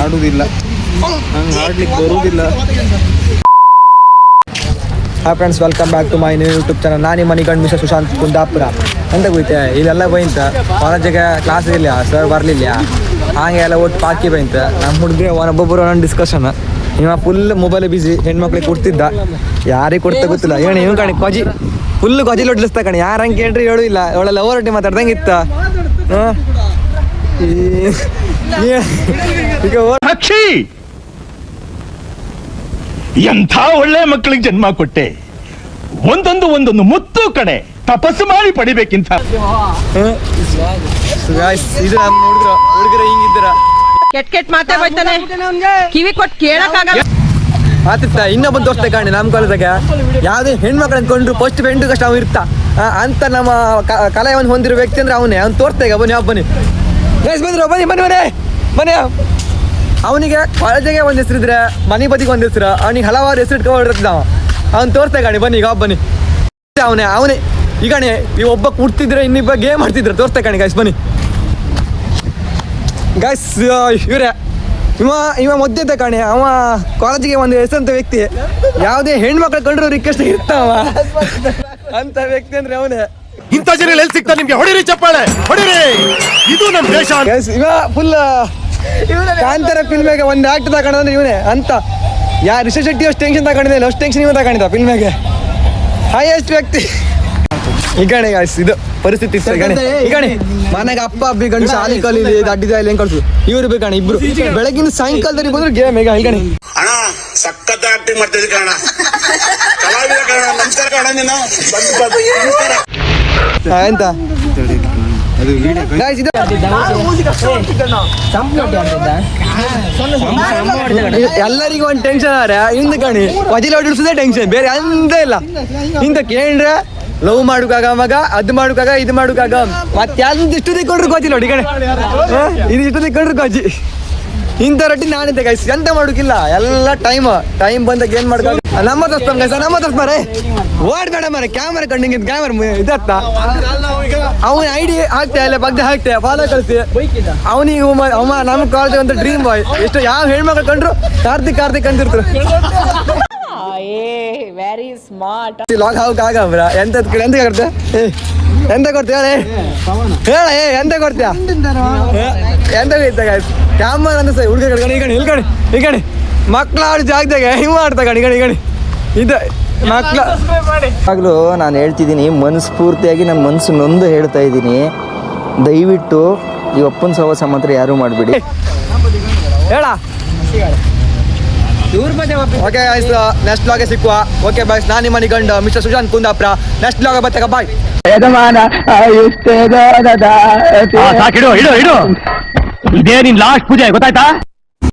ಆಡುದಿಲ್ಲ, ನಂಗೆ ಆಡ್ಲಿಕ್ಕೆ ಬರುವುದಿಲ್ಲ. Hi friends, welcome back to my new YouTube channel. ನಾನು ನಿಮ್ಮ ಮನೆ ಗಂಡು ಮಿಸ್ಟರ್ ಸುಶಾಂತ್ ಕುಂದಾಪುರ ಅಂತ ಹೋಯ್ತೆ. ಇಲ್ಲೆಲ್ಲ ಬೈಂತ ಕಾಲೇಜಿಗೆ ಕ್ಲಾಸ್ ಇರಲಿಲ್ಲ, ಸರ್ ಬರಲಿಲ್ಲ, ಹಾಗೆ ಎಲ್ಲ ಒಟ್ಟು ಪಾಕಿ ಬೈಂತ. ನಮ್ಮ ಹುಡುಗಿ ಒಬ್ಬೊಬ್ಬರು ಒಂದೊಂದು ಡಿಸ್ಕಷನ್. ಇವ ಫುಲ್ ಮೊಬೈಲ್ ಬಿಸಿ, ಹೆಣ್ಮಕ್ಳಿಗೆ ಕೊಡ್ತಿದ್ದ, ಯಾರಿಗೆ ಕೊಡ್ತಾ ಗೊತ್ತಿಲ್ಲ. ಏನು ಇವ್ ಕಣಿ ಕೊಜಿ ಫುಲ್ ಕೊಜಿ ಲೊಡ್ಲಿಸ್ತಾ ಕಣಿ, ಯಾರು ಹಂಗೆ ಕೇಳ್ರಿ ಹೇಳು ಇಲ್ಲ, ಅವಳೆಲ್ಲ ಓವರೊಟ್ಟಿ ಮಾತಾಡ್ದಂಗೆ ಇತ್ತ. ಈಗ ಎಂಥ ಒಳ್ಳೆ ಮಕ್ಕಳಿಗೆ ಜನ್ಮ ಕೊಟ್ಟೆ. ಒಂದೊಂದು ಮುತ್ತು ಕಡೆ ತಪಸ್ಸು ಮಾಡಿ ಪಡಿಬೇಕಿಂತ. ಇದು ನಮ್ಮ ಹುಡುಗರ ಹಿಂಗಿದ್ದೀರ ಕೆಟ್ಟ ಮಾತಾಡ್ತಾನೆ, ಕಿವಿ ಕೊಟ್ಟು ಕೇಳಕ್ಕಾಗಲ್ಲ. ಆತಿತ್ತ ಇನ್ನೊಬ್ಬ ದೋಸ್ತ ಕಾಣಿ ನಮ್ಮ ಕಾಲೇಜಾಗ ಯಾವುದೇ ಹೆಣ್ಮಕ್ಳು ಅಂದ್ಕೊಂಡ್ರು ಫಸ್ಟ್ ಫ್ರೆಂಡ್ ಕಷ್ಟ ಅವ್ನು ಇರ್ತಾ ಅಂತ. ನಮ್ಮ ಕಲೆಯನ್ನು ಹೊಂದಿರೋ ವ್ಯಕ್ತಿ ಅಂದ್ರೆ ಅವನೇ. ಅವ್ನು ತೋರ್ತಾ ಈಗ ಬನ್ನಿ ಬನ್ನಿ ಬಂದ್ರು, ಬನ್ನಿ ಬನ್ನಿ ಬನ್ನಿ ಬನ್ನಿ. ಅವನಿಗೆ ಕಾಲೇಜಿಗೆ ಒಂದು ಹೆಸರಿದ್ರೆ ಮನೆ ಬದಿಗೆ ಒಂದು ಹೆಸರು, ಅವನಿಗೆ ಹಲವಾರು ಹೆಸರು ಇಟ್ಕೊಂಡಿರ್ತಿದ್ದ. ಅವ್ನು ತೋರ್ತಾ ಕಾಣಿ ಬನ್ನಿ ಈಗ ಬನ್ನಿ. ಅವನೇ ಈಗಣೆ ಈ ಒಬ್ಬ ಕುಡ್ತಿದ್ರೆ ಇನ್ನಿಬ್ಬ ಗೇಮ್ ಮಾಡ್ತಿದ್ರೆ ತೋರ್ತಾ ಕಾಣಿ ಗಾಯ್ಸ್ ಬನ್ನಿ ಗಾಯ್ಸ್. ಇವರೇ ಇವ ಮೊದ್ದೆ ಕಾಣಿ, ಅವ ಕಾಲೇಜಿಗೆ ಒಂದು ಹೆಸರಂತ ವ್ಯಕ್ತಿ. ಯಾವುದೇ ಹೆಣ್ಮಕ್ಳು ಕಂಡ್ರು ರಿಕ್ವೆಸ್ಟ್ ಇರ್ತಾವ ಅಂತ ವ್ಯಕ್ತಿ ಅಂದ್ರೆ ಅವನೇ. ಇಂಥ ಜನ ಎಲ್ಲಿ ಸಿಗ್ತಾ ನಿಮ್ಗೆ? ಹೊಡಿರಿ ಚಪ್ಪಾಳೆ, ಹೊಡಿರಿ. ಇದು ನಮ್ಮ ದೇಶ. ಇವ ಫುಲ್ ಕಾಂತಾರ ಫಿಲ್ಮಿಗೆ ಒಂದು ಆಕ್ಟ್ ತಗೊಂಡ್ರೆ ಇವನೇ ಅಂತ. ಯಾರು ರಿಷಬ್ ಶೆಟ್ಟಿ ಅಷ್ಟು ಟೆನ್ಷನ್ ತಗೊಂಡಿದ್ದೆ, ಅಷ್ಟು ಟೆನ್ಷನ್ ಇವ ತಗೊಂಡಿದ್ದ ಫಿಲ್ಮಿಗೆ. ಹೈಯೆಸ್ಟ್ ವ್ಯಕ್ತಿ ಈಗಣೆ ಗಾಯ್ಸ್, ಇದು ಪರಿಸ್ಥಿತಿ ಈಗಣೆ. ಮನೆಗೆ ಅಪ್ಪ ಅಬ್ಬಿ ಗಂಡು ಶಾಲಿ ಕಲಿ ಅಡ್ಡಿದ ಹೆಂಗ್ ಕಳ್ಸು. ಇವ್ರು ಬೇಕಣ ಇಬ್ರು ಬೆಳಗಿನ ಸಾಯಂಕಾಲದಲ್ಲಿ ಬಂದ್ರು ಗೇಮ್ ಈಗ ಈಗಣೆ. ಅಣ್ಣ ಸಖತ್ ಆಕ್ಟಿಂಗ್ ಮಾಡ್ತಿದ್ದೆ ಕಣ, ಕಲಾವಿದ ಕಣ. ನಮಸ್ಕಾರ ಕಣ, ನೀನು ಎಂತ ಎಲ್ಲರಿಗೂ ಒಂದು ಟೆನ್ಷನ್ ಆದ್ರೆ ಇಂದ ಕಣಿ ವಜಿಲ ಹೊಡಿಸೋದೇ ಟೆನ್ಷನ್, ಬೇರೆ ಎಂತ ಇಲ್ಲ. ಇಂತ ಕೇಳ್ರೆ ಲವ್ ಮಾಡುಕಾಗ ಮಗ, ಅದು ಮಾಡುಕಾಗ ಇದು ಮಾಡುಕಾಗ ಮತ್ತೆ ಯಾವ್ದು ಇಷ್ಟು ತಿಕ್ಕೊಂಡ್ರು ಗೊತ್ತಿಲ್ಲ ನೋಡಿ ಕಣೆ. ಇದು ಇಷ್ಟು ತಿಕ್ಕೊಂಡ್ರು ಗೊಜ್ಜಿ ಇಂಥ ರೊಟ್ಟಿ ನಾನಿದ್ದೆ ಗೈಸ್. ಎಂತ ಮಾಡೋಕಿಲ್ಲ, ಎಲ್ಲ ಟೈಮ್ ಬಂದಾಗ ಏನ್ ಮಾಡ್ಕೊಂಡು ನಮ್ಮ ತೋರಿಸ್ತಾನ ಗೈಸ್, ನಮ್ಮ ತೋರಿಸ್ತಾರೆ. ಓಡ್ಬೇಡ ಮರ ಕ್ಯಾಮರಾ ಕಂಡಿಂಗ್ ಕ್ಯಾಮರಾ ಇದತ್ತ. ಅವನ ಐಡಿ ಹಾಕ್ತೆ ಅಲ್ಲ ಬಗ್ಗೆ ಹಾಕ್ತೆ ಫಾಲೋ ಕಳಿಸಿ. ಅವನಿಗೆ ಅವ ನಮ್ಮ ಕಾಲೇಜ್ ಅಂತ ಡ್ರೀಮ್ ಬಾಯ್. ಎಷ್ಟು ಯಾವ ಹೆಣ್ಮಕ್ಳು ಕಂಡ್ರು ಕಾರ್ತಿಕ್ ಅಂತಿರ್ತಾರೆ. Very smart. ಲಾಗ್ ಹಾಕಬ್ರ ಎಂತ ಕೊಡ್ತೆ, ಎಂತ ಕೊಡ್ತೀಯ ಹೇಳ ಎಂತ ಕೊಡ್ತೀಯ ಎಂತ ಗೈಸ್. ಕ್ಯಾಮರಾ ಅಂತ ಸರ್ ಹುಡುಗ ಕಡೆ ಈ ಕಡೆ ಮಕ್ಳು ಆಡೋ ಜಾಗದಾಗ ಹಿಂಗೆ ಆಡ್ತಾ ಗಣಿ ಇದು ಮಕ್ಳು. ನಾನು ಹೇಳ್ತಿದ್ದೀನಿ, ಮನಸ್ಫೂರ್ತಿಯಾಗಿ ನನ್ನ ಮನಸ್ಸು ನೊಂದು ಹೇಳ್ತಾ ಇದ್ದೀನಿ. ದಯವಿಟ್ಟು ಈ ಒಪ್ಪನ ಸಹವಾಸ ಮಾತ್ರ ಯಾರೂ ಮಾಡಬೇಡಿ. ಹೇಳ ಓಕೆ ಗೈಸ್, ನೆಕ್ಸ್ಟ್ ಬ್ಲಾಗ್ಗೆ ಸಿಕ್ಕುವ. ಓಕೆ ಬಾಯ್ಸ್, ನಾನು ನಿಮ್ಮ ಗಂಡ mister Sushant Kundapura. Next blog ಬತ್ತಾಗ ಬಾಯ್. ಇದೇ ನಿನ್ ಲಾಸ್ಟ್ ಪೂಜೆ ಗೊತ್ತಾಯ್ತಾ?